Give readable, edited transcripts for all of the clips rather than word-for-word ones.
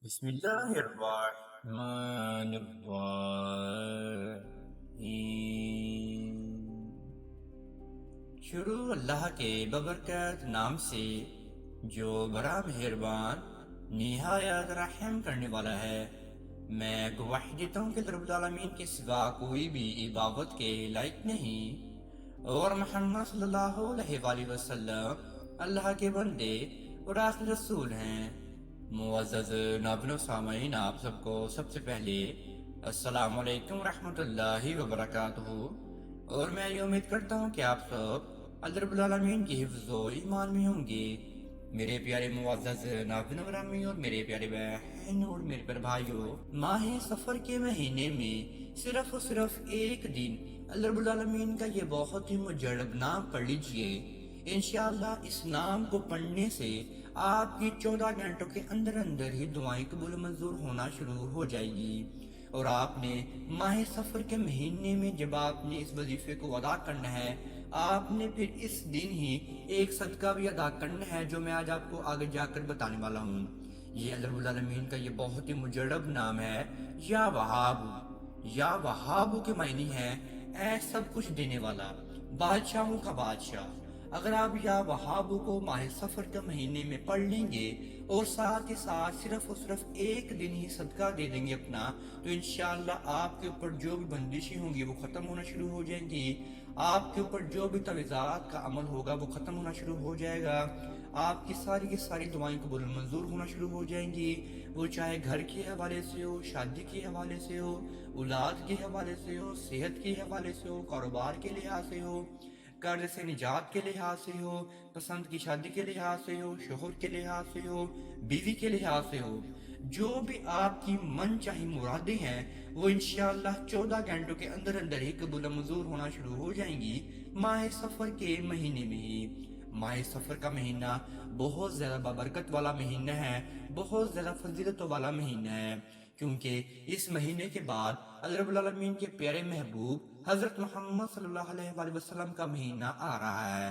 بسم اللہ الرحمن الرحیم۔ شروع اللہ کے ببرکت نام سے جو بڑا مہربان نہایت رحم کرنے والا ہے۔ میں گواہی دیتا ہوں کہ رب العالمین کے سوا کوئی بھی عبادت کے لائق نہیں، اور محمد صلی اللہ علیہ وآلہ وسلم اللہ کے بندے اور آخری رسول ہیں۔ معزز ناظرین و سامعین، آپ سب کو سب سے پہلے السلام علیکم ورحمۃ اللہ وبرکاتہ، اور میں یہ امید کرتا ہوں کہ آپ سب اللہ رب العالمین کی حفظ و ایمان میں ہوں گے۔ میرے پیارے معزز ناظرین و گرامی اور میرے پیارے بہن اور میرے پیارے بھائیوں، ماہ سفر کے مہینے میں صرف اور صرف ایک دن اللہ رب العالمین کا یہ بہت ہی مجرب نام پڑھ لیجئے۔ انشاءاللہ اس نام کو پڑھنے سے آپ کی 14 گھنٹوں کے اندر اندر ہی دعائیں قبول و منظور ہونا شروع ہو جائے گی۔ اور آپ نے ماہ سفر کے مہینے میں جب آپ نے اس وظیفے کو ادا کرنا ہے، آپ نے پھر اس دن ہی ایک صدقہ بھی ادا کرنا ہے، جو میں آج آپ کو آگے جا کر بتانے والا ہوں۔ یہ اللہ رب العالمین کا یہ بہت ہی مجرب نام ہے، یا وہاب۔ یا وہاب کے معنی ہے اے سب کچھ دینے والا، بادشاہوں کا بادشاہ۔ اگر آپ یا وہاب کو ماہ سفر کے مہینے میں پڑھ لیں گے اور ساتھ ہی ساتھ صرف اور صرف ایک دن ہی صدقہ دے دیں گے اپنا، تو انشاءاللہ آپ کے اوپر جو بھی بندشیں ہوں گی وہ ختم ہونا شروع ہو جائیں گی۔ آپ کے اوپر جو بھی تعویذات کا عمل ہوگا وہ ختم ہونا شروع ہو جائے گا۔ آپ کی ساری دعائیں قبول منظور ہونا شروع ہو جائیں گی، وہ چاہے گھر کے حوالے سے ہو، شادی کے حوالے سے ہو، اولاد کے حوالے سے ہو، صحت کے حوالے سے ہو، کاروبار کے لحاظ سے ہو، قرض سے نجات کے لحاظ سے ہو، پسند کی شادی کے لحاظ سے ہو، شوہر کے لحاظ سے ہو، بیوی کے لحاظ سے ہو۔ جو بھی آپ کی من چاہی مرادیں ہیں وہ انشاءاللہ 14 گھنٹوں کے اندر اندر ہی قبول و منظور ہونا شروع ہو جائیں گی، ماہ سفر کے مہینے میں ہی۔ ماہ سفر کا مہینہ بہت زیادہ بابرکت والا مہینہ ہے، بہت زیادہ فضیلت والا مہینہ ہے، کیونکہ اس مہینے کے بعد اللہ رب العالمین کے پیارے محبوب حضرت محمد صلی اللہ علیہ وآلہ وسلم کا مہینہ آ رہا ہے۔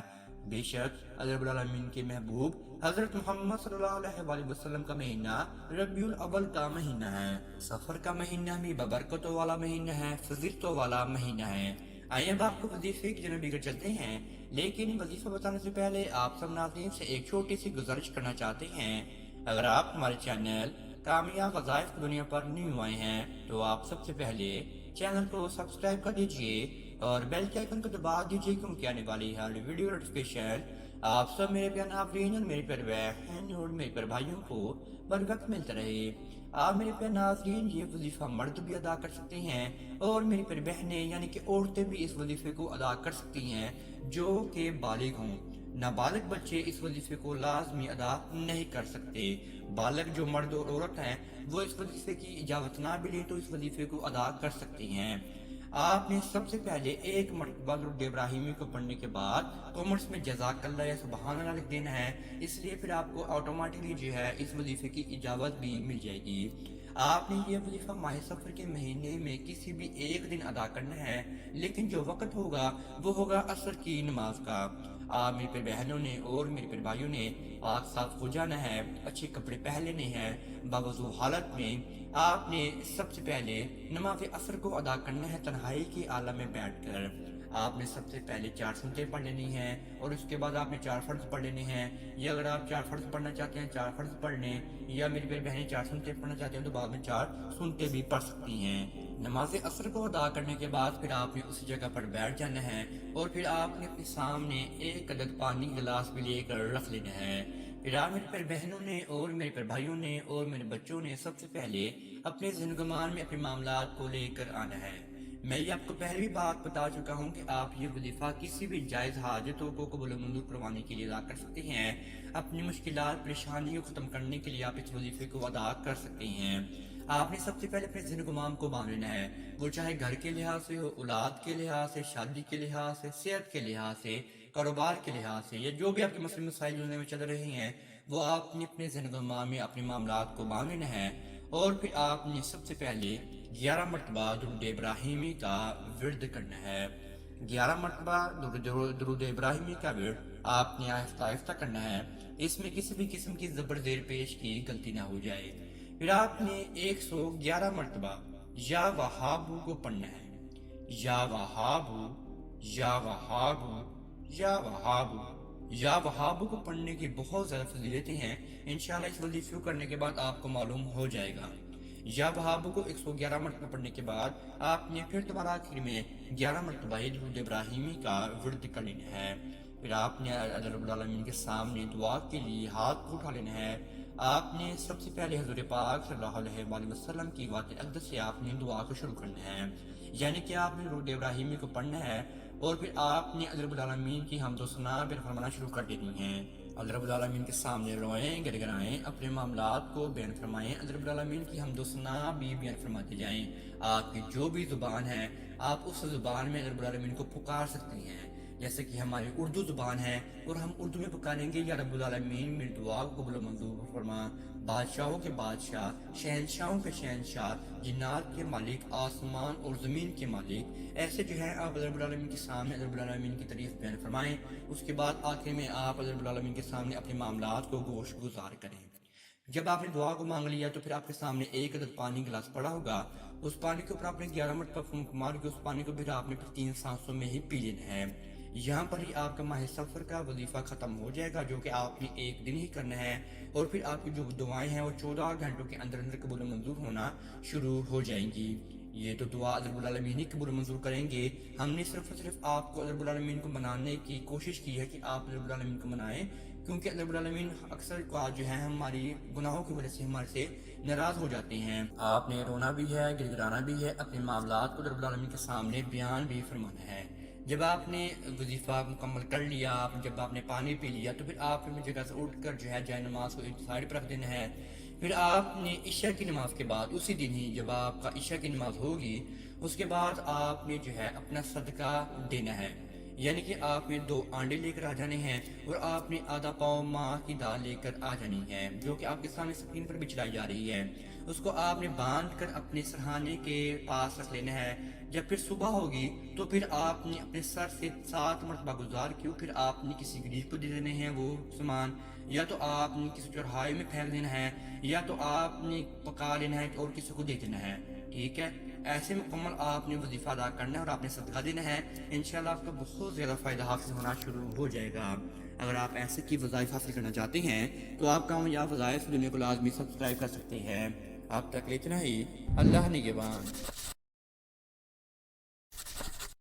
بے شک اللہ رب العالمین کے محبوب حضرت محمد صلی اللہ علیہ وآلہ وسلم کا مہینہ ربیع الاول کا مہینہ ہے۔ سفر کا مہینہ بھی بابرکتوں والا مہینہ ہے، فضیلتوں والا مہینہ ہے۔ آئیے اب آپ کو وظیفے کی جانب لے کر چلتے ہیں، لیکن وظیفہ بتانے سے پہلے آپ سب ناظرین سے ایک چھوٹی سی گزارش کرنا چاہتے ہیں۔ اگر آپ ہمارے چینل کامیاب وظائف کی دنیا پر نیو آئے ہیں تو آپ سب سے پہلے چینل کو سبسکرائب کر دیجئے اور بیل کے آئیکن کو دبا دیجئے، کیونکہ آنے والی ہر ویڈیو نوٹیفیکیشن آپ سب میرے پیارے ناظرین اور میرے پیارے بہن اور میرے پیارے بھائیوں کو بر وقت ملتا رہے۔ آپ میرے پیارے ناظرین یہ وظیفہ مرد بھی ادا کر سکتے ہیں، اور میری پیارے بہنیں یعنی کہ عورتیں بھی اس وظیفے کو ادا کر سکتی ہیں جو کہ بالغ ہوں۔ نابالغ بچے اس وظیفے کو لازمی ادا نہیں کر سکتے۔ بالغ جو مرد اور عورت ہیں وہ اس وظیفے کی اجازت نہ بھی لیں تو اس وظیفے کو ادا کر سکتی ہیں۔ آپ نے سب سے پہلے ایک مرتبہ درود ابراہیمی کو پڑھنے کے بعد کامنٹس میں جزاک اللہ یا سبحان اللہ لکھ دینا ہے، اس لیے پھر آپ کو آٹومیٹکلی جو ہے اس وظیفے کی اجازت بھی مل جائے گی۔ آپ نے یہ وظیفہ ماہ سفر کے مہینے میں کسی بھی ایک دن ادا کرنا ہے، لیکن جو وقت ہوگا وہ ہوگا عصر کی نماز کا۔ آپ میرے پیارے بہنوں نے اور میرے پیارے بھائیوں نے پاک صاف ہو جانا ہے، اچھے کپڑے پہن لینے ہیں۔ باوضو حالت میں آپ نے سب سے پہلے نماز عصر کو ادا کرنا ہے تنہائی کی عالم میں بیٹھ کر۔ آپ نے سب سے پہلے 4 سنتیں پڑھ لینی ہیں، اور اس کے بعد آپ نے 4 فرض پڑھ لینے ہیں، یا اگر آپ 4 فرض پڑھنا چاہتے ہیں 4 فرض پڑھ لیں، یا میری پیاری بہنیں 4 سنتیں پڑھنا چاہتے ہیں تو بعد میں 4 سنتیں بھی پڑھ سکتی ہیں۔ نماز عصر کو ادا کرنے کے بعد پھر آپ نے اسی جگہ پر بیٹھ جانا ہے، اور پھر آپ نے اپنے سامنے ایک عدد پانی گلاس بھی لے کر رکھ لینا ہے۔ پھر آپ میرے پیارے بہنوں نے اور میرے پیارے بھائیوں نے اور میرے بچوں نے سب سے پہلے اپنے زندگان میں اپنے معاملات کو لے کر آنا ہے۔ میں یہ آپ کو پہلے بھی بات بتا چکا ہوں کہ آپ یہ وظیفہ کسی بھی جائز حاجتوں کو قبول و منظور کروانے کے لیے ادا کر سکتے ہیں۔ اپنی مشکلات پریشانیوں کو ختم کرنے کے لیے آپ اس وظیفے کو ادا کر سکتے ہیں۔ آپ نے سب سے پہلے اپنے زندگان کو باندھ لینا ہے، وہ چاہے گھر کے لحاظ سے ہو، اولاد کے لحاظ سے، شادی کے لحاظ سے، صحت کے لحاظ سے، کاروبار کے لحاظ سے، یا جو بھی آپ کے مسئلے مسائل دنیا میں چل رہے ہیں وہ آپ نے اپنے زندگان میں اپنے معاملات کو باندھ لینا ہے۔ اور پھر آپ نے سب سے پہلے 11 مرتبہ درود ابراہیمی کا ورد کرنا ہے۔ 11 مرتبہ درود ابراہیمی کا ورد آپ نے آہستہ آہستہ کرنا ہے، اس میں کسی بھی قسم کی زبر زیر پیش کی غلطی نہ ہو جائے، پھر آپ نے 111 مرتبہ یا وہابو کو پڑھنا ہے۔ یا وہابو، یا وہابو، یا وہابو۔ یا وہابو کو پڑھنے کی بہت زیادہ فضیلتیں ہیں، انشاءاللہ اس وظیفے کو کرنے کے بعد آپ کو معلوم ہو جائے گا۔ یا وہابو کو 111 مرتبہ پڑھنے کے بعد آپ نے پھر دوبارہ آخر میں 11 مرتبہ درود ابراہیمی کا ورد کر لینا ہے۔ پھر آپ نے اللہ رب العالمین کے سامنے دعا کے لیے ہاتھ کو اٹھا لینا ہے۔ آپ نے سب سے پہلے حضور پاک صلی اللہ علیہ وآلہ وسلم کی بات اقدس سے آپ نے دعا کو شروع کرنا ہے، یعنی کہ آپ نے درود ابراہیمی کو پڑھنا ہے اور پھر آپ نے اللہ رب العالمین کی حمد و ثنا بیان فرمانا شروع کر دینی ہے۔ اللہ رب العالمین کے سامنے روئیں، گڑگڑائیں، اپنے معاملات کو بیان فرمائیں، اللہ رب العالمین کی حمد و ثنا بھی بیان فرماتے جائیں۔ آپ کی جو بھی زبان ہے آپ اس زبان میں اللہ رب العالمین کو پکار سکتی ہیں، جیسے کہ ہماری اردو زبان ہے اور ہم اردو میں پکاریں گے، یا رب العالمین میری دعا کو قبول و منظور فرما، بادشاہوں کے بادشاہ، شہنشاہوں کے شہنشاہ، جنات کے مالک، آسمان اور زمین کے مالک، ایسے جو ہے آپ رب العالمین کے سامنے رب العالمین کی تعریف بیان فرمائیں۔ اس کے بعد آخر میں آپ رب العالمین کے سامنے اپنے معاملات کو گوش گزار کریں۔ جب آپ نے دعا کو مانگ لیا تو پھر آپ کے سامنے ایک عدد پانی گلاس پڑا ہوگا، اس پانی کے اوپر آپ نے 11 مرتبہ پھونک مار کے اس پانی کو پھر آپ نے 3 سانسوں میں ہی پی لینا ہے۔ یہاں پر ہی آپ کا ماہ سفر کا وظیفہ ختم ہو جائے گا، جو کہ آپ نے ایک دن ہی کرنا ہے، اور پھر آپ کی جو دعائیں ہیں وہ 14 گھنٹوں کے اندر اندر قبول و منظور ہونا شروع ہو جائیں گی۔ یہ تو دعا رب العالمین ہی قبول و منظور کریں گے، ہم نے صرف اور صرف آپ کو رب العالمین کو منانے کی کوشش کی ہے کہ آپ رب العالمین کو منائیں، کیونکہ رب العالمین اکثر جو ہے ہماری گناہوں کی وجہ سے ہمارے سے ناراض ہو جاتے ہیں۔ آپ نے رونا بھی ہے، گڑگڑانا بھی ہے، اپنے معاملات کو رب العالمین کے سامنے بیان بھی فرمانا ہے۔ جب آپ نے وظیفہ مکمل کر لیا، جب آپ نے پانی پی لیا، تو پھر آپ اپنی جگہ سے اٹھ کر جو ہے جائے نماز کو ایک سائڈ پر رکھ دینا ہے۔ پھر آپ نے عشاء کی نماز کے بعد اسی دن ہی جب آپ کا عشاء کی نماز ہوگی، اس کے بعد آپ نے جو ہے اپنا صدقہ دینا ہے، یعنی کہ آپ نے 2 آنڈے لے کر آ جانے ہیں اور آپ نے آدھا پاؤ ماہ کی دال لے کر آ جانی ہے، جو کہ آپ کے سامنے اسکرین پر بھی چلائی جا رہی ہے۔ اس کو آپ نے باندھ کر اپنے سرہانے کے پاس رکھ لینا ہے۔ جب پھر صبح ہوگی تو پھر آپ نے اپنے سر سے 7 مرتبہ گزار کیوں، پھر آپ نے کسی غریب کو دے دینے ہیں وہ سامان، یا تو آپ نے کسی چوراہے میں پھینک دینا ہے، یا تو آپ نے پکا لینا ہے اور کسی کو دے دینا ہے، ٹھیک ہے؟ ایسے مکمل آپ نے وظیفہ ادا کرنا ہے اور آپ نے صدقہ دینا ہے، انشاءاللہ آپ کو بہت زیادہ فائدہ حاصل ہونا شروع ہو جائے گا۔ اگر آپ ایسے کی وظائف حاصل کرنا چاہتے ہیں تو آپ کامیاب وظائف دنیا کو لازمی سبسکرائب کر سکتے ہیں۔ آپ تک اتنا ہی، اللہ نگہبان۔